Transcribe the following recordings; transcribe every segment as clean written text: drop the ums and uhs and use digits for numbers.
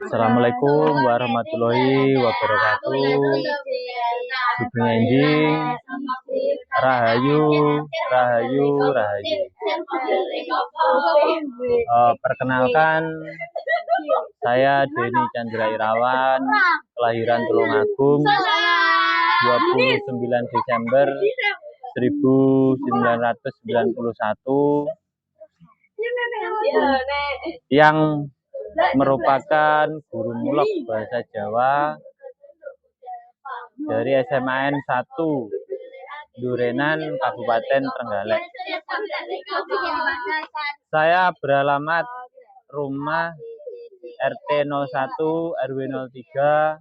Assalamualaikum warahmatullahi wabarakatuh. Sugeng enjing, rahayu, rahayu, rahayu. Perkenalkan, saya Denny Chandra Irawan, kelahiran Tulungagung, 29 Desember 1991, yang merupakan guru mulok bahasa Jawa dari SMAN 1 Durenan, Kabupaten Trenggalek. Saya beralamat rumah RT 01 RW 03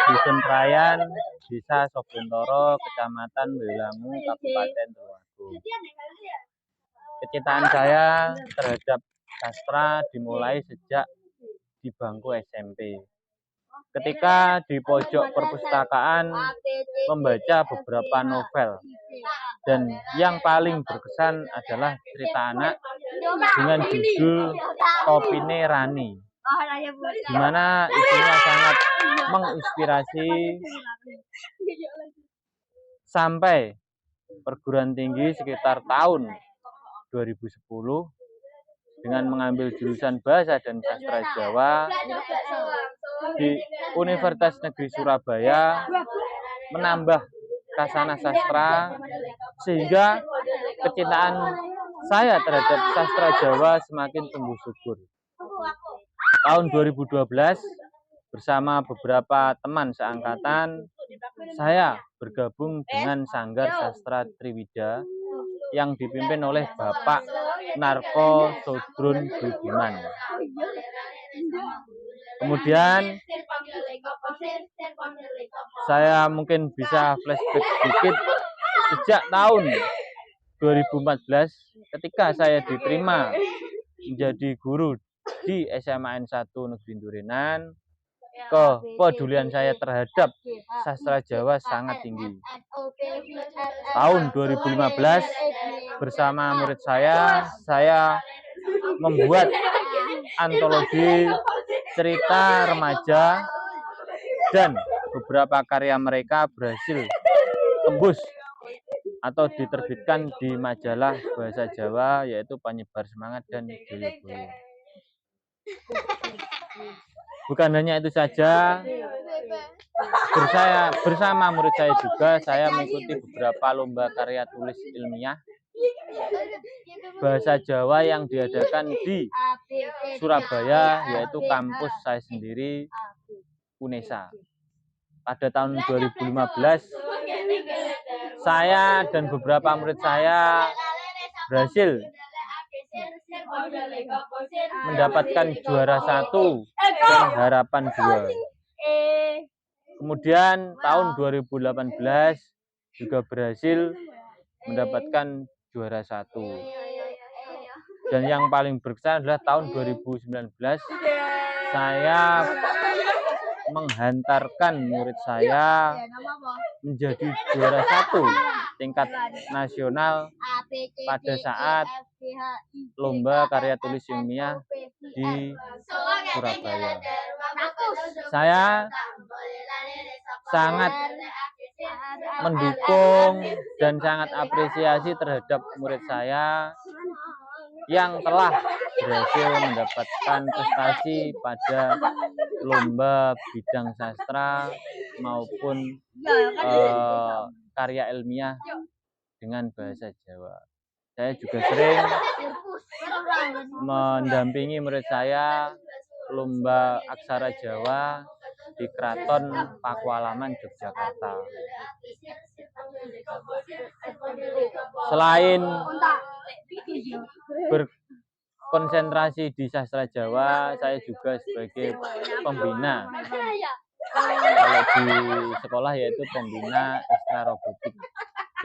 Dusun Prayan, Desa Sobuntoro, Kecamatan Welangu, Kabupaten Tulungagung. Kecintaan saya terhadap sastra dimulai sejak di bangku SMP. Ketika di pojok perpustakaan membaca beberapa novel, dan yang paling berkesan adalah cerita anak dengan judul Topine Rani, di mana isinya sangat menginspirasi. Sampai perguruan tinggi sekitar tahun 2010 dengan mengambil jurusan Bahasa dan Sastra Jawa di Universitas Negeri Surabaya, menambah khasana sastra, sehingga kecintaan saya terhadap sastra Jawa semakin tumbuh subur. Tahun 2012, bersama beberapa teman seangkatan, saya bergabung dengan Sanggar Sastra Triwida yang dipimpin oleh Bapak Narko Sodrun Budiman. Kemudian saya mungkin bisa flashback sedikit sejak tahun 2014 ketika saya diterima menjadi guru di SMAN 1 Negeri Durenan. Kepedulian saya terhadap sastra Jawa sangat tinggi. Tahun 2015 bersama murid saya membuat antologi cerita remaja, dan beberapa karya mereka berhasil tembus atau diterbitkan di majalah bahasa Jawa, yaitu Penyebar Semangat dan Joyoboyo. Bukan hanya itu saja, bersama murid saya juga saya mengikuti beberapa lomba karya tulis ilmiah bahasa Jawa yang diadakan di Surabaya, yaitu kampus saya sendiri, UNESA. Pada tahun 2015, saya dan beberapa murid saya berhasil mendapatkan juara 1 dan harapan 2. Kemudian tahun 2018 juga berhasil mendapatkan juara 1. Dan yang paling berkesan adalah tahun 2019, saya menghantarkan murid saya menjadi juara 1 tingkat nasional pada saat lomba karya tulis ilmiah di Surabaya. Saya sangat mendukung dan sangat apresiasi terhadap murid saya yang telah berhasil mendapatkan prestasi pada lomba bidang sastra maupun karya ilmiah dengan bahasa Jawa. Saya juga sering mendampingi murid saya lomba aksara Jawa di Keraton Pakualaman, Yogyakarta. Selain berkonsentrasi di sastra Jawa, saya juga sebagai pembina. Kalau di sekolah yaitu pembina ekstra robotik.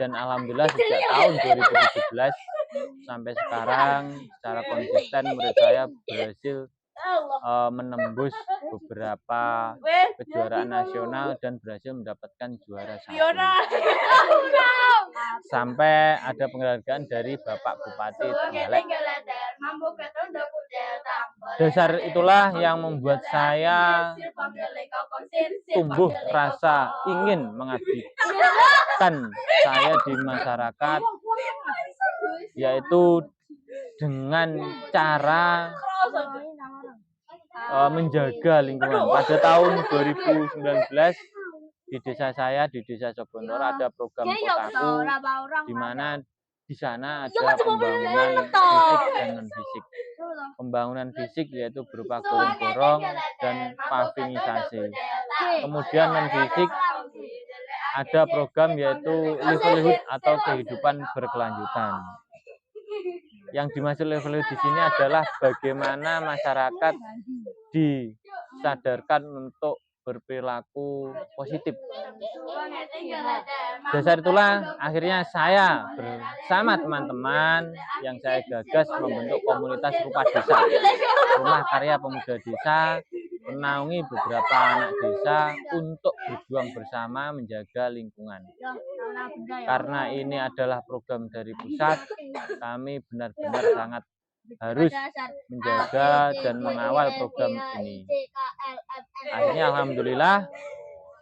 Dan alhamdulillah sejak tahun 2017 sampai sekarang secara konsisten murid saya berhasil menembus beberapa kejuaraan nasional dan berhasil mendapatkan juara 1. Sampai ada penghargaan dari Bapak Bupati Trenggalek. Dasar itulah yang membuat saya tumbuh rasa ingin mengabdikan saya di masyarakat, yaitu dengan cara menjaga lingkungan. Pada tahun 2019 di desa saya, di desa Sobondoro, ada program Kotaku, di mana di sana ada pembangunan fisik dan non fisik. Pembangunan fisik yaitu berupa gorong-gorong dan pavingisasi. Kemudian non fisik ada program yaitu livelihood atau kehidupan berkelanjutan. Yang dimaksud livelihood di sini adalah bagaimana masyarakat disadarkan untuk berperilaku positif. Dasar itulah akhirnya saya bersama teman-teman yang saya gagas membentuk komunitas Rupa Desa, Rumah Karya Pemuda Desa, menaungi beberapa anak desa untuk berjuang bersama menjaga lingkungan. Karena ini adalah program dari pusat, kami benar-benar sangat harus menjaga dan mengawal program ini. Akhirnya alhamdulillah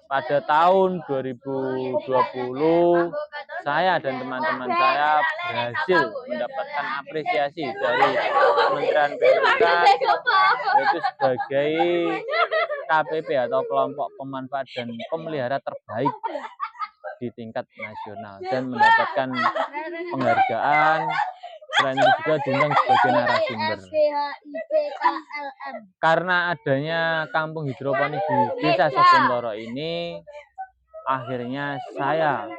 pada tahun 2020 saya dan teman-teman saya berhasil mendapatkan apresiasi dari Kementerian PUPR, yaitu sebagai KPP atau kelompok pemanfaat dan pemelihara terbaik di tingkat nasional dan mendapatkan penghargaan. Selain itu juga diundang sebagai narasumber. Karena adanya kampung hidroponik di desa Sobondoro ini, akhirnya saya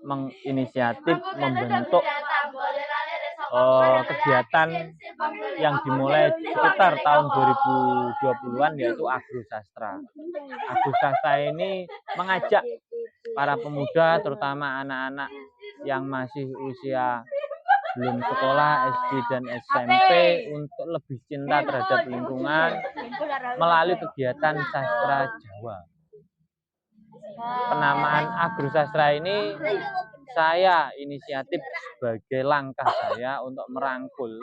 menginisiatif membentuk kegiatan yang dimulai sekitar tahun 2020-an, yaitu Agrosastra. Agrosastra ini mengajak para pemuda, terutama anak-anak yang masih usia belum sekolah SD dan SMP, untuk lebih cinta terhadap lingkungan melalui kegiatan sastra Jawa. Penamaan Agrosastra ini saya inisiatif sebagai langkah saya untuk merangkul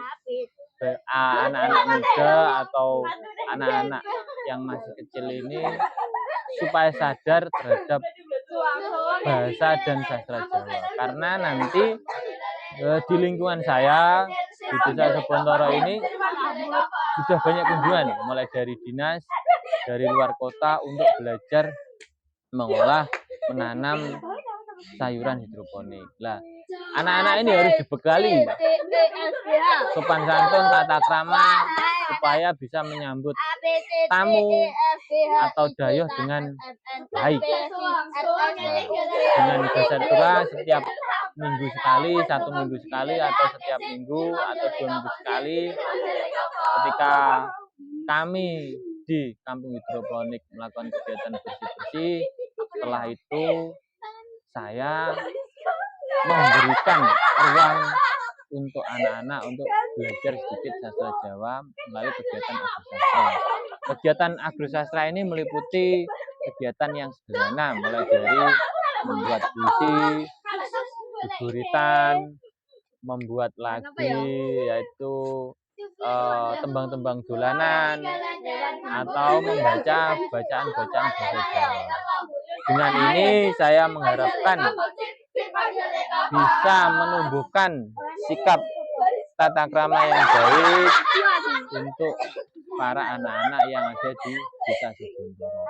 anak-anak muda atau anak-anak yang masih kecil ini supaya sadar terhadap bahasa dan sastra Jawa. Karena nanti di lingkungan saya di desa Sobondoro ini sudah banyak kunjungan, mulai dari dinas, dari luar kota untuk belajar mengolah, menanam sayuran hidroponik. Lah, anak-anak ini harus dibekali sopan santun, tata krama, supaya bisa menyambut tamu atau dayoh dengan baik. Dengan dasar itulah setiap minggu sekali, 1 minggu sekali, atau setiap minggu atau 2 minggu sekali, ketika kami di kampung hidroponik melakukan kegiatan bersih-bersih, setelah itu saya memberikan ruang untuk anak-anak untuk belajar sedikit sastra Jawa melalui kegiatan Agrosastra. Kegiatan Agrosastra ini meliputi kegiatan yang sederhana, mulai dari membuat puisi, guguritan, membuat lagi yaitu tembang-tembang dolanan, atau membaca bacaan-bacaan bahasa Jawa. Dengan ini saya mengharapkan bisa menumbuhkan sikap tata krama yang baik untuk para anak-anak yang ada di desa Sobondoro.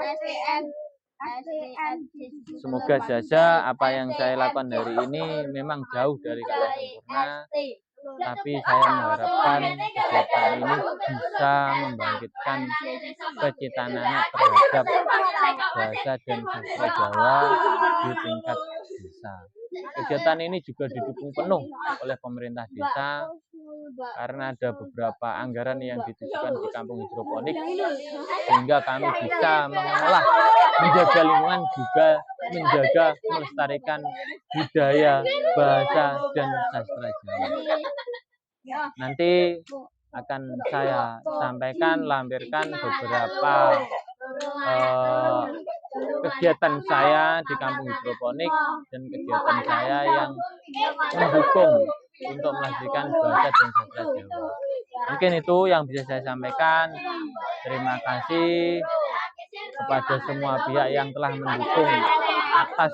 Semoga saja apa yang saya lakukan hari ini memang jauh dari kata sempurna, tapi saya mengharapkan kegiatan ini bisa membangkitkan kecintaan anak terhadap bahasa dan sastra Jawa di tingkat desa. Kegiatan ini juga didukung penuh oleh pemerintah desa karena ada beberapa anggaran yang ditujukan di kampung hidroponik, sehingga kami bisa mengolah, menjaga lingkungan, juga menjaga melestarikan budaya, bahasa, dan sastra Jawa. Nanti akan saya sampaikan, lampirkan beberapa kegiatan saya di kampung hidroponik dan kegiatan saya yang mendukung untuk melestarikan bahasa dan sastra Jawa. Mungkin itu yang bisa saya sampaikan. Terima kasih kepada semua pihak yang telah mendukung atas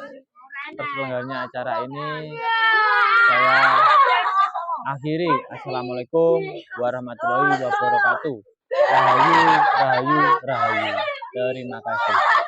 terselenggaranya acara ini. Saya akhiri. Assalamualaikum warahmatullahi wabarakatuh. Rahayu, rahayu, rahayu. Terima kasih.